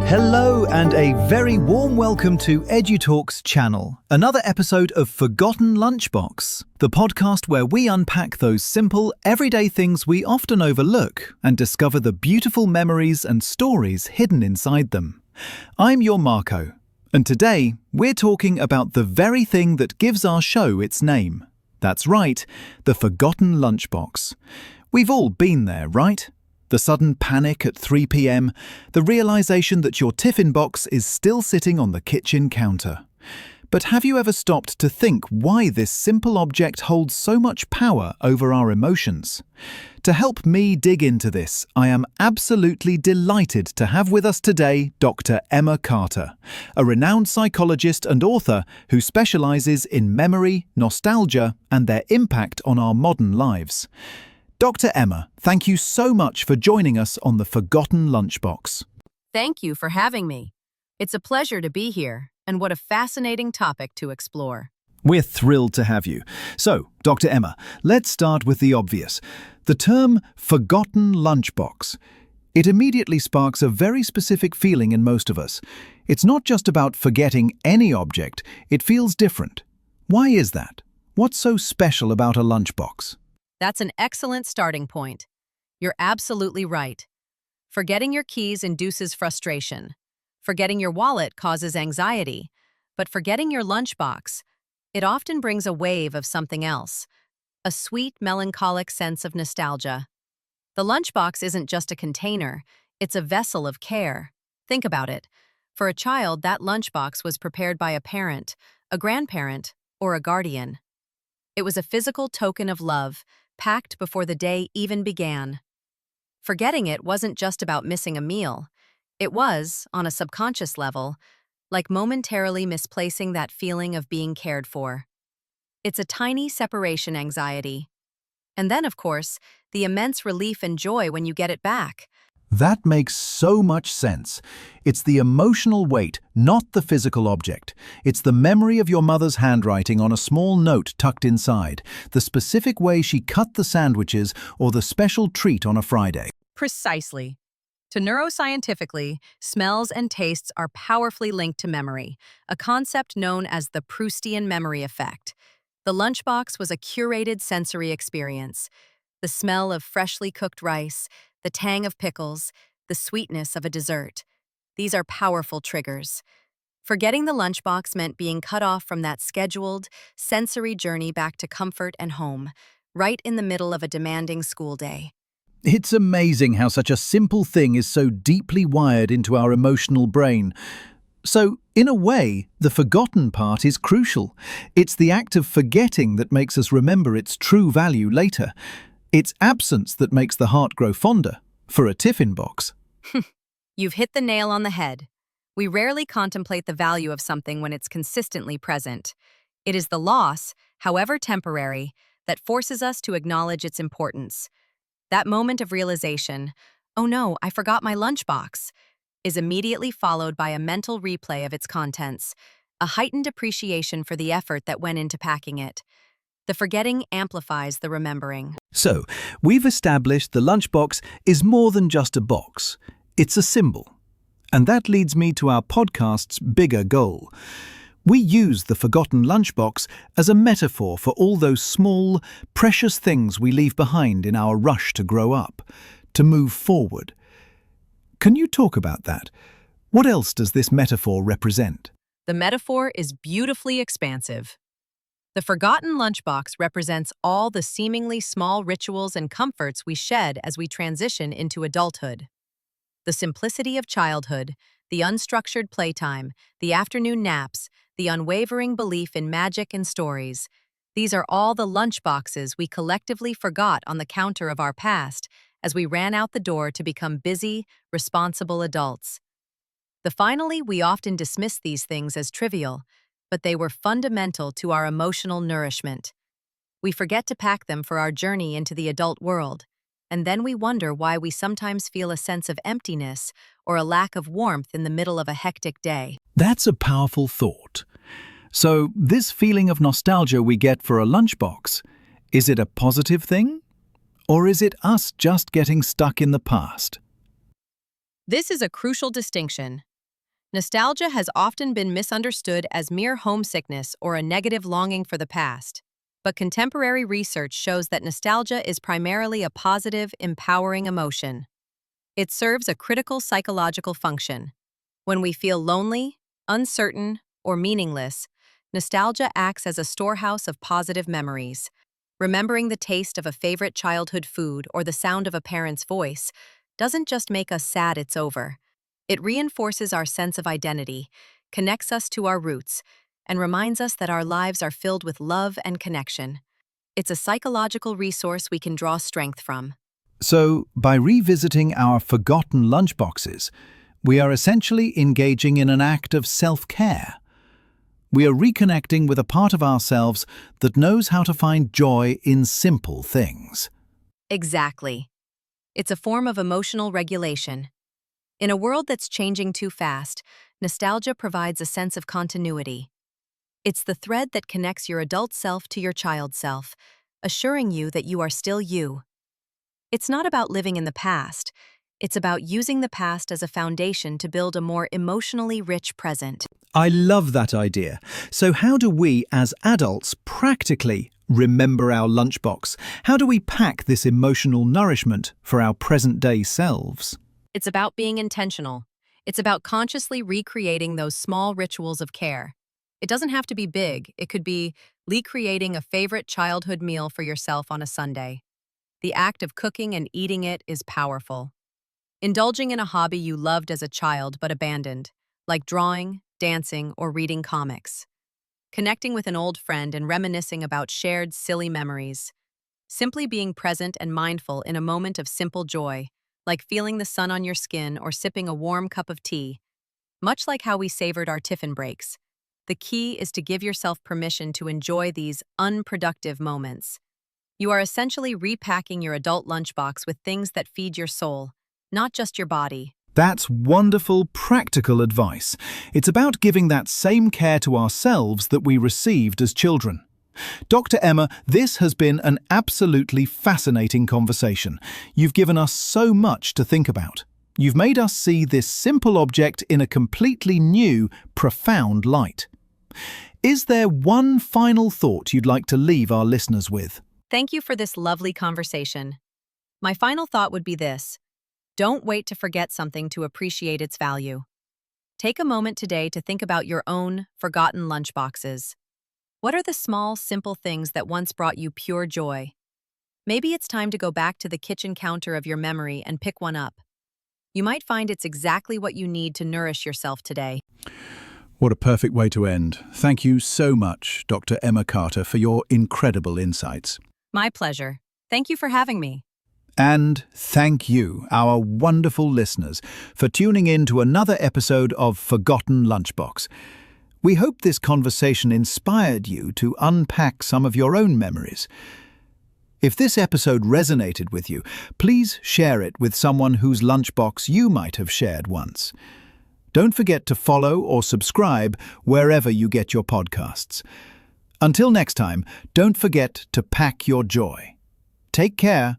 Hello and a very warm welcome to EduTalks channel, another episode of Forgotten Lunchbox, the podcast where we unpack those simple, everyday things we often overlook and discover the beautiful memories and stories hidden inside them. I'm your Marco, and today we're talking about the very thing that gives our show its name. That's right, the Forgotten Lunchbox. We've all been there, right? The sudden panic at 3 p.m, the realization that your tiffin box is still sitting on the kitchen counter. But have you ever stopped to think why this simple object holds so much power over our emotions? To help me dig into this, I am absolutely delighted to have with us today Dr. Emma Carter, a renowned psychologist and author who specializes in memory, nostalgia, and their impact on our modern lives. Dr. Emma, thank you so much for joining us on the Forgotten Lunchbox. Thank you for having me. It's a pleasure to be here, and what a fascinating topic to explore. We're thrilled to have you. So, Dr. Emma, let's start with the obvious. The term Forgotten Lunchbox. It immediately sparks a very specific feeling in most of us. It's not just about forgetting any object, it feels different. Why is that? What's so special about a lunchbox? That's an excellent starting point. You're absolutely right. Forgetting your keys induces frustration. Forgetting your wallet causes anxiety. But forgetting your lunchbox, it often brings a wave of something else, a sweet, melancholic sense of nostalgia. The lunchbox isn't just a container, it's a vessel of care. Think about it. For a child, that lunchbox was prepared by a parent, a grandparent, or a guardian. It was a physical token of love, packed before the day even began. Forgetting it wasn't just about missing a meal. It was, on a subconscious level, like momentarily misplacing that feeling of being cared for. It's a tiny separation anxiety. And then, of course, the immense relief and joy when you get it back. That makes so much sense. It's the emotional weight, not the physical object. It's the memory of your mother's handwriting on a small note tucked inside, the specific way she cut the sandwiches, or the special treat on a Friday. Precisely. To neuroscientifically, smells and tastes are powerfully linked to memory, a concept known as the Proustian memory effect. The lunchbox was a curated sensory experience. The smell of freshly cooked rice, the tang of pickles, the sweetness of a dessert. These are powerful triggers. Forgetting the lunchbox meant being cut off from that scheduled, sensory journey back to comfort and home, right in the middle of a demanding school day. It's amazing how such a simple thing is so deeply wired into our emotional brain. So, in a way, the forgotten part is crucial. It's the act of forgetting that makes us remember its true value later. It's absence that makes the heart grow fonder, for a tiffin box. You've hit the nail on the head. We rarely contemplate the value of something when it's consistently present. It is the loss, however temporary, that forces us to acknowledge its importance. That moment of realization, oh no, I forgot my lunchbox, is immediately followed by a mental replay of its contents, a heightened appreciation for the effort that went into packing it. The forgetting amplifies the remembering. So, we've established the lunchbox is more than just a box. It's a symbol. And that leads me to our podcast's bigger goal. We use the forgotten lunchbox as a metaphor for all those small, precious things we leave behind in our rush to grow up, to move forward. Can you talk about that? What else does this metaphor represent? The metaphor is beautifully expansive. The forgotten lunchbox represents all the seemingly small rituals and comforts we shed as we transition into adulthood. The simplicity of childhood, the unstructured playtime, the afternoon naps, the unwavering belief in magic and stories. These are all the lunchboxes we collectively forgot on the counter of our past as we ran out the door to become busy, responsible adults. Finally, we often dismiss these things as trivial, but they were fundamental to our emotional nourishment. We forget to pack them for our journey into the adult world, and then we wonder why we sometimes feel a sense of emptiness or a lack of warmth in the middle of a hectic day. That's a powerful thought. So, this feeling of nostalgia we get for a lunchbox, is it a positive thing? Or is it us just getting stuck in the past? This is a crucial distinction. Nostalgia has often been misunderstood as mere homesickness or a negative longing for the past. But contemporary research shows that nostalgia is primarily a positive, empowering emotion. It serves a critical psychological function. When we feel lonely, uncertain, or meaningless, nostalgia acts as a storehouse of positive memories. Remembering the taste of a favorite childhood food or the sound of a parent's voice doesn't just make us sad it's over. It reinforces our sense of identity, connects us to our roots, and reminds us that our lives are filled with love and connection. It's a psychological resource we can draw strength from. So, by revisiting our forgotten lunchboxes, we are essentially engaging in an act of self-care. We are reconnecting with a part of ourselves that knows how to find joy in simple things. Exactly. It's a form of emotional regulation. In a world that's changing too fast, nostalgia provides a sense of continuity. It's the thread that connects your adult self to your child self, assuring you that you are still you. It's not about living in the past. It's about using the past as a foundation to build a more emotionally rich present. I love that idea. So how do we, as adults, practically remember our lunchbox? How do we pack this emotional nourishment for our present-day selves? It's about being intentional. It's about consciously recreating those small rituals of care. It doesn't have to be big. It could be recreating a favorite childhood meal for yourself on a Sunday. The act of cooking and eating it is powerful. Indulging in a hobby you loved as a child but abandoned, like drawing, dancing, or reading comics. Connecting with an old friend and reminiscing about shared silly memories. Simply being present and mindful in a moment of simple joy, like feeling the sun on your skin or sipping a warm cup of tea. Much like how we savored our tiffin breaks, the key is to give yourself permission to enjoy these unproductive moments. You are essentially repacking your adult lunchbox with things that feed your soul, not just your body. That's wonderful, practical advice. It's about giving that same care to ourselves that we received as children. Dr. Emma, this has been an absolutely fascinating conversation. You've given us so much to think about. You've made us see this simple object in a completely new, profound light. Is there one final thought you'd like to leave our listeners with? Thank you for this lovely conversation. My final thought would be this. Don't wait to forget something to appreciate its value. Take a moment today to think about your own forgotten lunchboxes. What are the small, simple things that once brought you pure joy? Maybe it's time to go back to the kitchen counter of your memory and pick one up. You might find it's exactly what you need to nourish yourself today. What a perfect way to end. Thank you so much, Dr. Emma Carter, for your incredible insights. My pleasure. Thank you for having me. And thank you, our wonderful listeners, for tuning in to another episode of Forgotten Lunchbox. We hope this conversation inspired you to unpack some of your own memories. If this episode resonated with you, please share it with someone whose lunchbox you might have shared once. Don't forget to follow or subscribe wherever you get your podcasts. Until next time, don't forget to pack your joy. Take care